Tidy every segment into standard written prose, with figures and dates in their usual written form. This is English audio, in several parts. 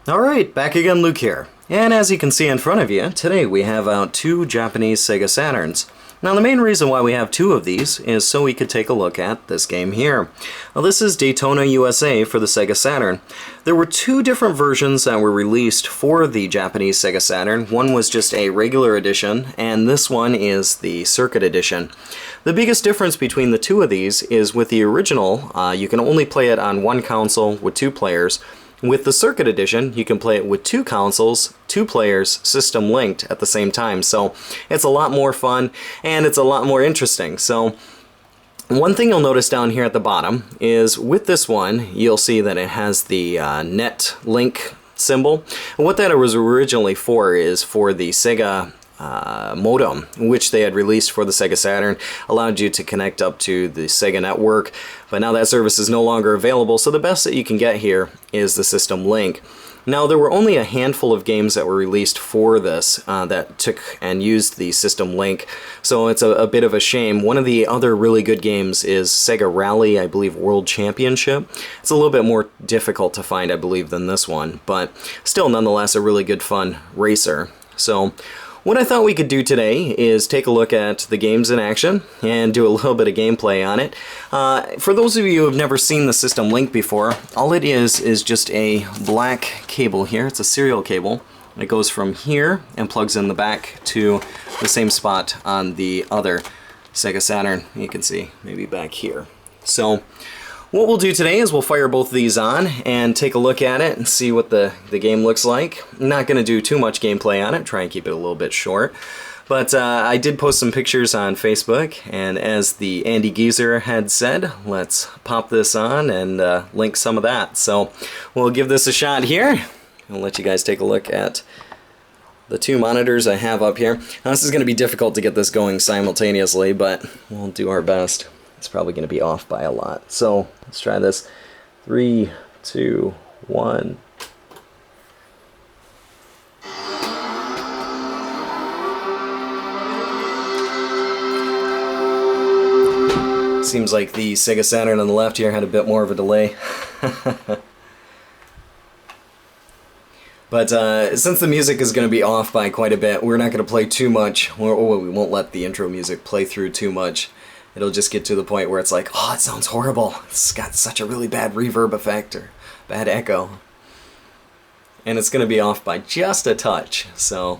Alright, back again, Luke here. And as you can see in front of you, today we have out two Japanese Sega Saturns. Now the main reason why we have two of these is so we could take a look at this game here. Now this is Daytona USA for the Sega Saturn. There were two different versions that were released for the Japanese Sega Saturn. One was just a regular edition, and this one is the Circuit Edition. The biggest difference between the two of these is with the original, you can only play it on one console with two players. With the Circuit Edition, you can play it with two consoles, two players, system linked at the same time. So it's a lot more fun and it's a lot more interesting. So one thing you'll notice down here at the bottom is with this one, you'll see that it has the net link symbol. And what that was originally for is for the Sega modem, which they had released for the Sega Saturn, allowed you to connect up to the Sega network, but now that service is no longer available, so the best that you can get here is the System Link. Now there were only a handful of games that were released for this that took and used the System Link, so it's a bit of a shame. One of the other really good games is Sega Rally, I believe World Championship. It's a little bit more difficult to find, I believe, than this one, but still nonetheless a really good fun racer. So what I thought we could do today is take a look at the games in action and do a little bit of gameplay on it. For those of you who have never seen the System Link before, all it is just a black cable here. It's a serial cable. It goes from here and plugs in the back to the same spot on the other Sega Saturn. You can see maybe back here. So what we'll do today is we'll fire both of these on and take a look at it and see what the game looks like. I'm not going to do too much gameplay on it, try and keep it a little bit short. But I did post some pictures on Facebook, and as the Andy Geezer had said, let's pop this on and link some of that. So we'll give this a shot here. I'll let you guys take a look at the two monitors I have up here. Now, this is going to be difficult to get this going simultaneously, but we'll do our best. It's probably going to be off by a lot. So let's try this. 3, 2, 1. Seems like the Sega Saturn on the left here had a bit more of a delay. But since the music is going to be off by quite a bit, we're not going to play too much. We won't let the intro music play through too much. It'll just get to the point where it's like, oh, it sounds horrible. It's got such a really bad reverb effect or bad echo. And it's going to be off by just a touch, so.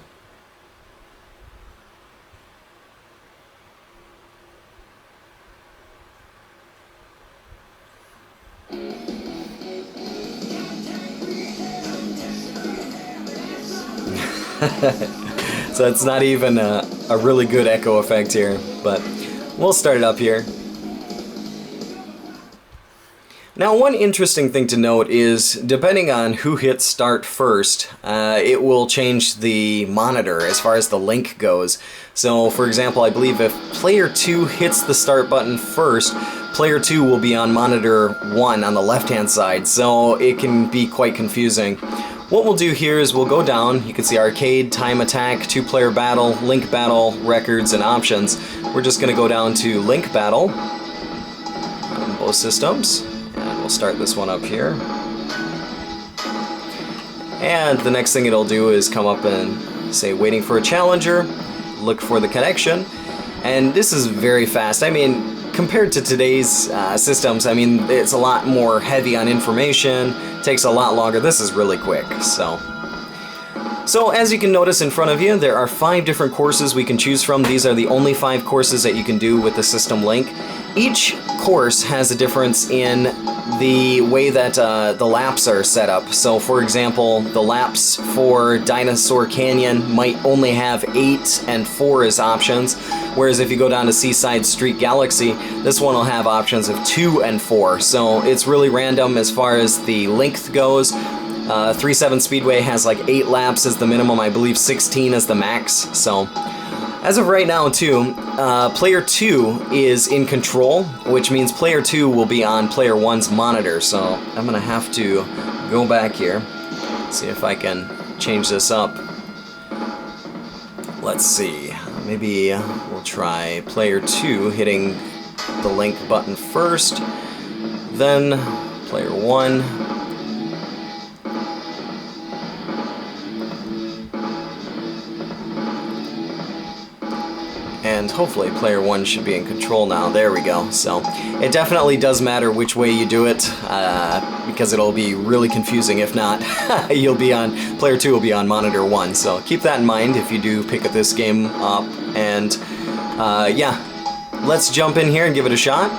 So it's not even a really good echo effect here, but we'll start it up here. Now, one interesting thing to note is, depending on who hits start first, it will change the monitor as far as the link goes. So, for example, I believe if player 2 hits the start button first, player 2 will be on monitor 1 on the left-hand side, so it can be quite confusing. What we'll do here is we'll go down. You can see arcade, time attack, two-player battle, link battle, records, and options. We're just going to go down to link battle on both systems, and we'll start this one up here. And the next thing it'll do is come up and say waiting for a challenger, look for the connection, and this is very fast. I mean, compared to today's systems, I mean, it's a lot more heavy on information, takes a lot longer. This is really quick, so as you can notice in front of you, there are 5 different courses we can choose from. These are the only 5 courses that you can do with the System Link. Each course has a difference in the way that the laps are set up. So, for example, the laps for Dinosaur Canyon might only have 8 and 4 as options, whereas if you go down to Seaside Street Galaxy, this one will have options of 2 and 4. So it's really random as far as the length goes. 3.7 Speedway has like 8 laps as the minimum, I believe 16 as the max. So as of right now, too, player 2 is in control, which means player 2 will be on player 1's monitor. So I'm going to have to go back here, see if I can change this up. Let's see, maybe we'll try player 2 hitting the link button first, then player 1. and hopefully player 1 should be in control now. There we go. So it definitely does matter which way you do it, because it'll be really confusing if not. You'll be on, player 2 will be on monitor 1, so keep that in mind if you do pick this game up. And yeah, let's jump in here and give it a shot.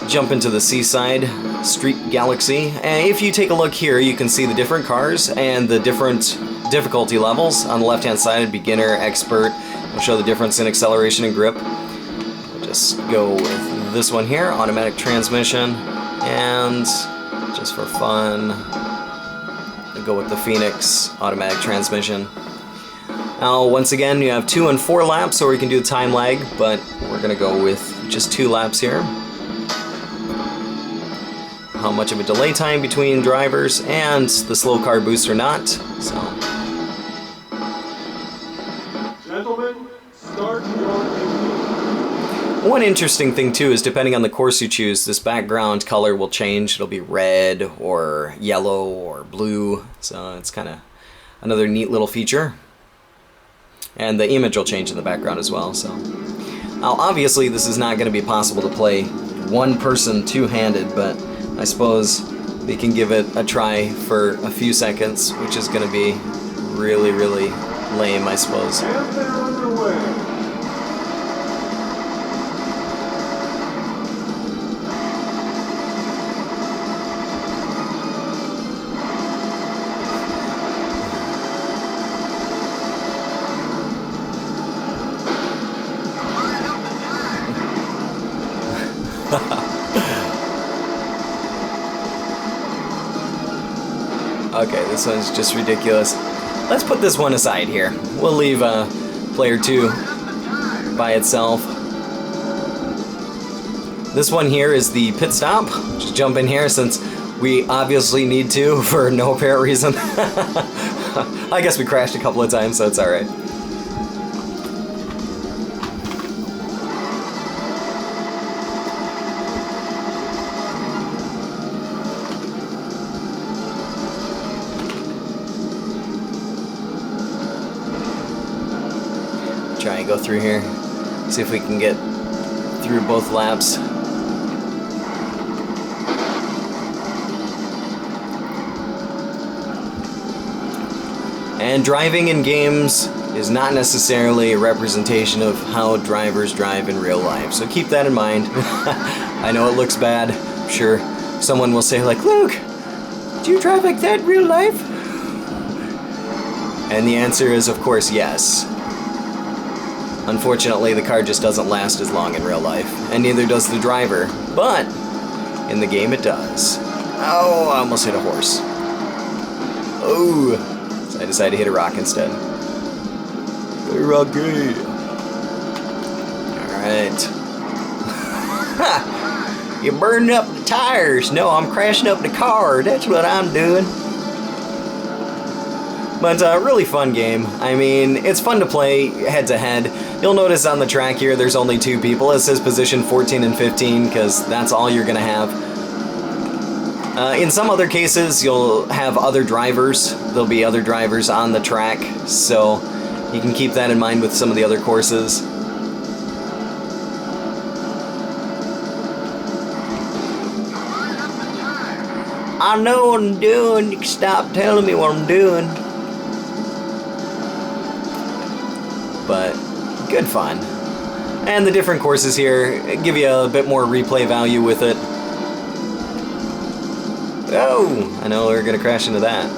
Jump into the Seaside Street Galaxy, and if you take a look here, you can see the different cars and the different difficulty levels. On the left hand side, beginner, expert, will show the difference in acceleration and grip. We'll just go with this one here, automatic transmission, and just for fun, we'll go with the Phoenix automatic transmission. Now once again, you have 2 and 4 laps, or you can do the time lag, but we're gonna go with just 2 laps here. How much of a delay time between drivers, and the slow car boost or not. So, gentlemen, start your one interesting thing too is depending on the course you choose, this background color will change. It'll be red or yellow or blue. So it's kind of another neat little feature. And the image will change in the background as well. So now obviously this is not going to be possible to play one person two-handed, but I suppose we can give it a try for a few seconds, which is going to be really, really lame, I suppose. And they're underway. Okay, this one's just ridiculous. Let's put this one aside here. We'll leave player 2 by itself. This one here is the pit stop. Just jump in here since we obviously need to for no apparent reason. I guess we crashed a couple of times, so it's alright. Try and go through here, see if we can get through both laps. And driving in games is not necessarily a representation of how drivers drive in real life, so keep that in mind. I know it looks bad. I'm sure someone will say like, Luke, do you drive like that in real life? And the answer is, of course, yes. Unfortunately, the car just doesn't last as long in real life, and neither does the driver, but in the game it does. Oh, I almost hit a horse. Oh, so I decided to hit a rock instead. Hey, Rocky. Alright. Ha! You burned up the tires. No, I'm crashing up the car. That's what I'm doing. But really fun game. I mean, it's fun to play head-to-head. You'll notice on the track here there's only 2 people. It says position 14 and 15 because that's all you're going to have. In some other cases, you'll have other drivers. There'll be other drivers on the track, so you can keep that in mind with some of the other courses. I know what I'm doing. You can stop telling me what I'm doing. But good fun. And the different courses here give you a bit more replay value with it. Oh, I know we're gonna crash into that.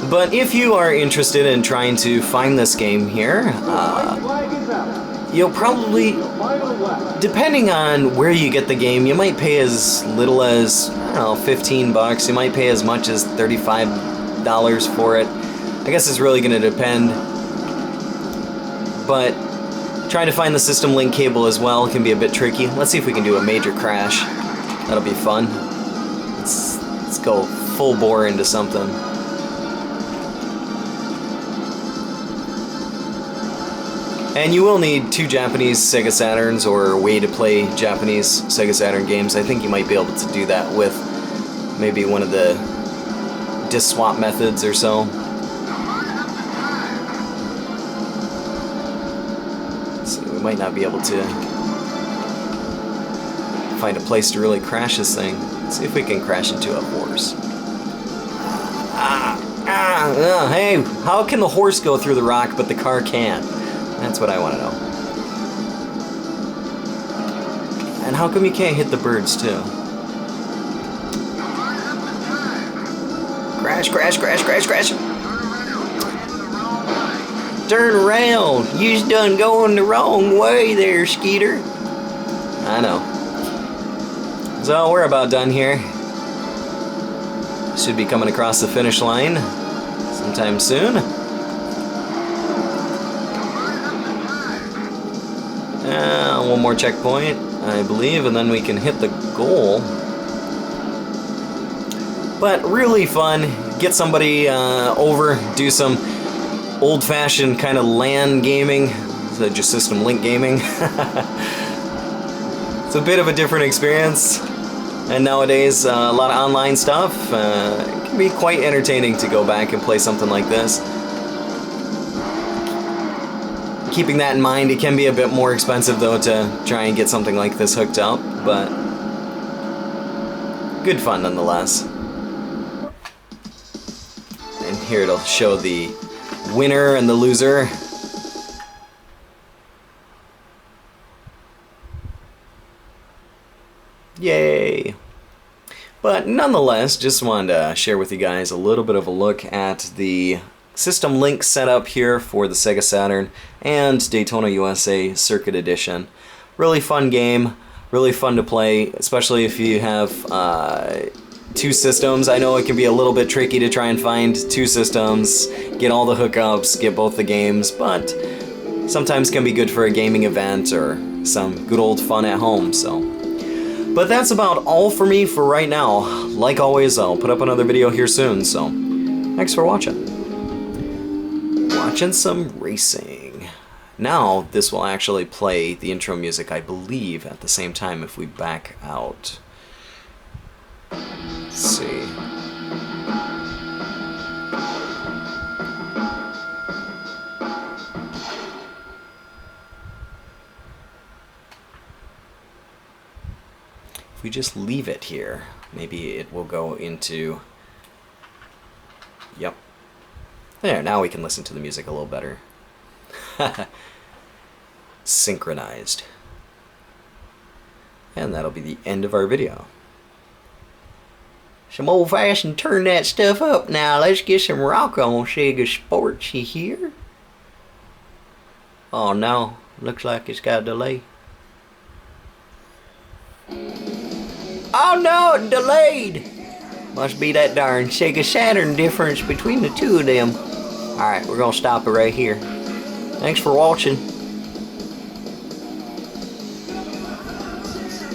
But if you are interested in trying to find this game here, you'll probably, depending on where you get the game, you might pay as little as, I don't know, 15 bucks. You might pay as much as $35 for it. I guess it's really going to depend, but trying to find the system link cable as well can be a bit tricky. Let's see if we can do a major crash. That'll be fun. Let's go full bore into something. And you will need 2 Japanese Sega Saturns or a way to play Japanese Sega Saturn games. I think you might be able to do that with maybe one of the disc swap methods or so. we might not be able to find a place to really crash this thing. Let's see if we can crash into a horse. Hey, how can the horse go through the rock but the car can't? That's what I want to know. And how come you can't hit the birds too? Crash, crash, crash, crash, crash. Turn around. You just done going the wrong way there, Skeeter. I know. So we're about done here. Should be coming across the finish line sometime soon. One more checkpoint, I believe, and then we can hit the goal. But really fun. Get somebody over, do some old-fashioned kind of LAN gaming, so just system link gaming. It's a bit of a different experience, and nowadays a lot of online stuff. It can be quite entertaining to go back and play something like this. Keeping that in mind, it can be a bit more expensive though to try and get something like this hooked up, but good fun nonetheless. And here it'll show the winner and the loser. Yay! But nonetheless, just wanted to share with you guys a little bit of a look at the system link setup here for the Sega Saturn and Daytona USA Circuit Edition. Really fun game, really fun to play, especially if you have two systems. I know it can be a little bit tricky to try and find two systems, get all the hookups, get both the games, but sometimes can be good for a gaming event or some good old fun at home. So, but that's about all for me for right now. Like always, I'll put up another video here soon, so thanks for watching. Watching some racing. Now this will actually play the intro music, I believe, at the same time if we back out. Let's see. If we just leave it here, maybe it will go into... Yep. There, now we can listen to the music a little better. Synchronized. And that'll be the end of our video. Some old-fashioned turn that stuff up now. Let's get some rock on Sega Sports, you hear? Oh no, looks like it's got a delay. Oh no, it delayed! Must be that darn Sega Saturn difference between the two of them. Alright, we're gonna stop it right here. Thanks for watching.